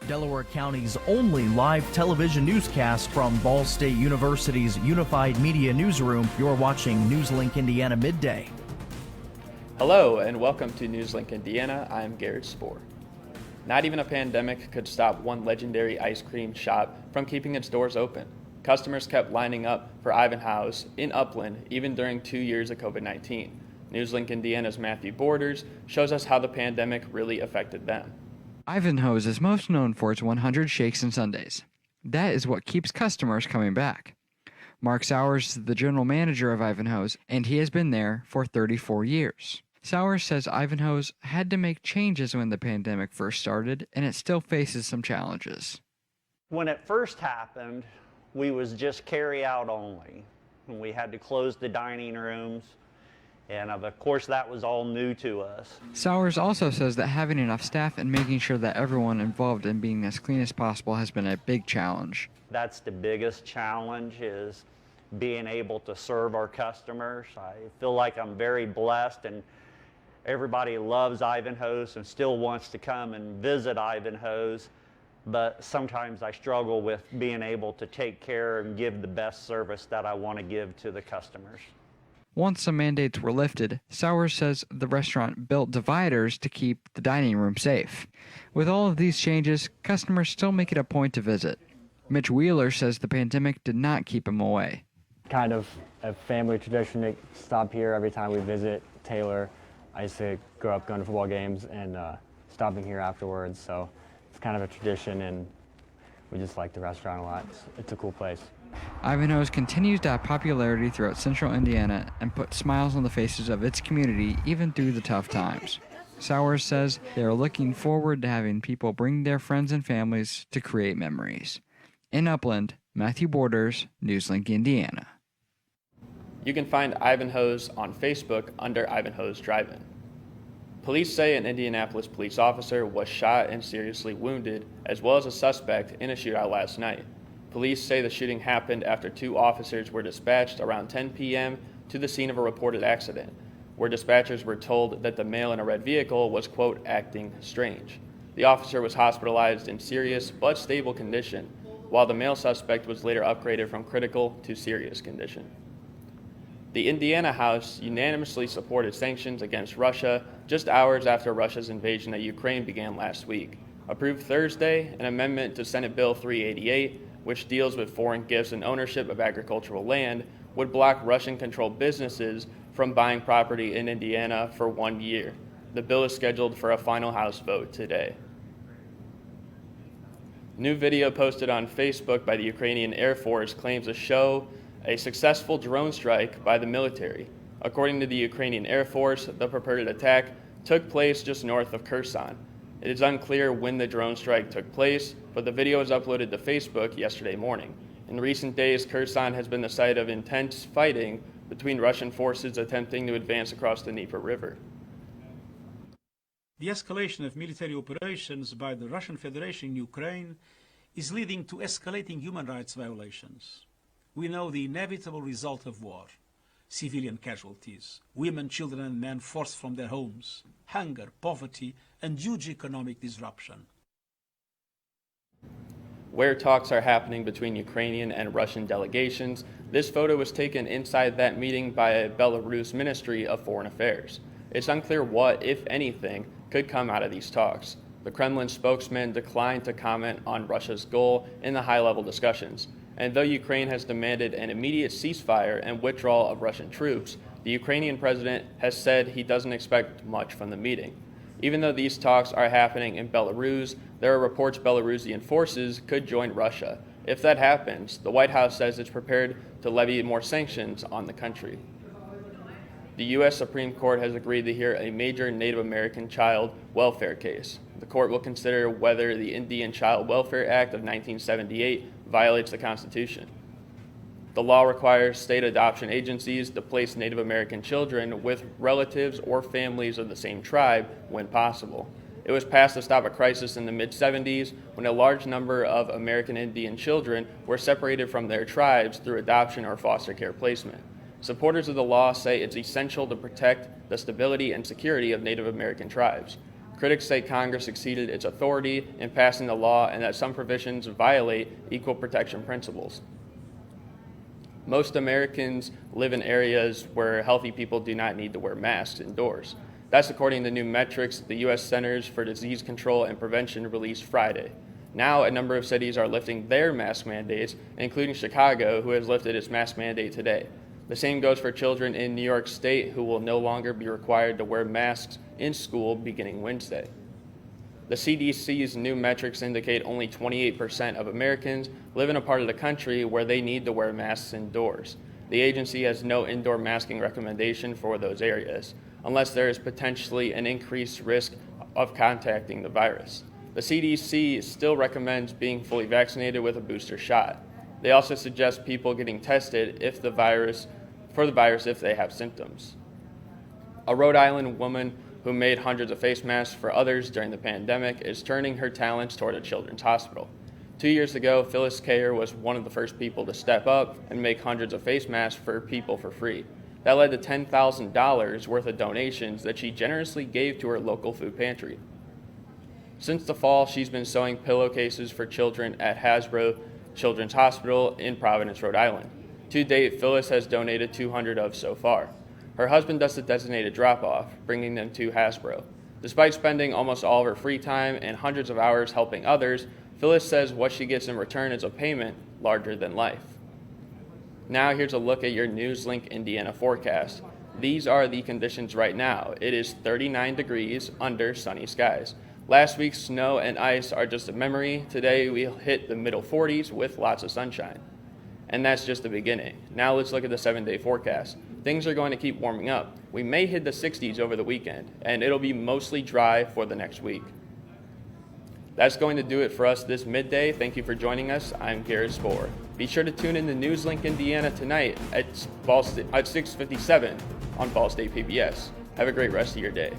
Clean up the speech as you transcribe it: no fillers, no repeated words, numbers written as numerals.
Delaware County's only live television newscast from Ball State University's Unified Media Newsroom. You're watching NewsLink Indiana Midday. Hello and welcome to NewsLink Indiana. I'm Garrett Spohr. Not even a pandemic could stop one legendary ice cream shop from keeping its doors open. Customers kept lining up for Ivanhoe's in Upland even during 2 years of COVID-19. NewsLink Indiana's Matthew Borders shows us how the pandemic really affected them. Ivanhoe's is most known for its 100 shakes and sundaes. That is what keeps customers coming back. Mark Sowers is the general manager of Ivanhoe's, and he has been there for 34 years. Sowers says Ivanhoe's had to make changes when the pandemic first started, and it still faces some challenges. When it first happened, we was just carry out only. And we had to close the dining rooms. And of course, that was all new to us. Sowers also says that having enough staff and making sure that everyone involved in being as clean as possible has been a big challenge. That's the biggest challenge, is being able to serve our customers. I feel like I'm very blessed, and everybody loves Ivanhoe's and still wants to come and visit Ivanhoe's. But sometimes I struggle with being able to take care and give the best service that I want to give to the customers. Once some mandates were lifted, Sowers says the restaurant built dividers to keep the dining room safe. With all of these changes, customers still make it a point to visit. Mitch Wheeler says the pandemic did not keep him away. Kind of a family tradition to stop here every time we visit Taylor. I used to grow up going to football games and stopping here afterwards, so it's kind of a tradition, and we just like the restaurant a lot. It's a cool place. Ivanhoe's continues to have popularity throughout central Indiana and put smiles on the faces of its community even through the tough times. Sowers says they are looking forward to having people bring their friends and families to create memories. In Upland, Matthew Borders, NewsLink Indiana. You can find Ivanhoe's on Facebook under Ivanhoe's Drive-In. Police say an Indianapolis police officer was shot and seriously wounded, as well as a suspect in a shootout last night. Police say the shooting happened after two officers were dispatched around 10 p.m. to the scene of a reported accident, where dispatchers were told that the male in a red vehicle was, quote, acting strange. The officer was hospitalized in serious but stable condition, while the male suspect was later upgraded from critical to serious condition. The Indiana House unanimously supported sanctions against Russia just hours after Russia's invasion of Ukraine began last week. Approved Thursday, an amendment to Senate Bill 388, which deals with foreign gifts and ownership of agricultural land, would block Russian-controlled businesses from buying property in Indiana for 1 year. The bill is scheduled for a final House vote today. New video posted on Facebook by the Ukrainian Air Force claims to show a successful drone strike by the military. According to the Ukrainian Air Force, the purported attack took place just north of Kherson. It is unclear when the drone strike took place, but the video was uploaded to Facebook yesterday morning. In recent days, Kherson has been the site of intense fighting between Russian forces attempting to advance across the Dnieper River. The escalation of military operations by the Russian Federation in Ukraine is leading to escalating human rights violations. We know the inevitable result of war: civilian casualties, women, children and men forced from their homes, hunger, poverty, and huge economic disruption. Where talks are happening between Ukrainian and Russian delegations, this photo was taken inside that meeting by a Belarus Ministry of Foreign Affairs. It's unclear what, if anything, could come out of these talks. The Kremlin spokesman declined to comment on Russia's goal in the high-level discussions. And though Ukraine has demanded an immediate ceasefire and withdrawal of Russian troops, the Ukrainian president has said he doesn't expect much from the meeting. Even though these talks are happening in Belarus, there are reports Belarusian forces could join Russia. If that happens, the White House says it's prepared to levy more sanctions on the country. The U.S. Supreme Court has agreed to hear a major Native American child welfare case. The court will consider whether the Indian Child Welfare Act of 1978 violates the Constitution. The law requires state adoption agencies to place Native American children with relatives or families of the same tribe when possible. It was passed to stop a crisis in the mid-70s when a large number of American Indian children were separated from their tribes through adoption or foster care placement. Supporters of the law say it's essential to protect the stability and security of Native American tribes. Critics say Congress exceeded its authority in passing the law and that some provisions violate equal protection principles. Most Americans live in areas where healthy people do not need to wear masks indoors. That's according to new metrics the U.S. Centers for Disease Control and Prevention released Friday. Now, a number of cities are lifting their mask mandates, including Chicago, who has lifted its mask mandate today. The same goes for children in New York State, who will no longer be required to wear masks in school beginning Wednesday. The CDC's new metrics indicate only 28% of Americans live in a part of the country where they need to wear masks indoors. The agency has no indoor masking recommendation for those areas, unless there is potentially an increased risk of contacting the virus. The CDC still recommends being fully vaccinated with a booster shot. They also suggest people getting tested for the virus if they have symptoms. A Rhode Island woman who made hundreds of face masks for others during the pandemic is turning her talents toward a children's hospital. 2 years ago, Phyllis Kayer was one of the first people to step up and make hundreds of face masks for people for free. That led to $10,000 worth of donations that she generously gave to her local food pantry. Since the fall, she's been sewing pillowcases for children at Hasbro Children's Hospital in Providence, Rhode Island. To date, Phyllis has donated 200 of so far. Her husband does the designated drop-off, bringing them to Hasbro. Despite spending almost all of her free time and hundreds of hours helping others, Phyllis says what she gets in return is a payment larger than life. Now here's a look at your NewsLink Indiana forecast. These are the conditions right now. It is 39 degrees under sunny skies. Last week's snow and ice are just a memory. Today we'll hit the middle 40s with lots of sunshine. And that's just the beginning. Now let's look at the 7-day forecast. Things are going to keep warming up. We may hit the 60s over the weekend, and it'll be mostly dry for the next week. That's going to do it for us this midday. Thank you for joining us. I'm Garrett Spohr. Be sure to tune in to NewsLink Indiana tonight at 6:57 on Ball State PBS. Have a great rest of your day.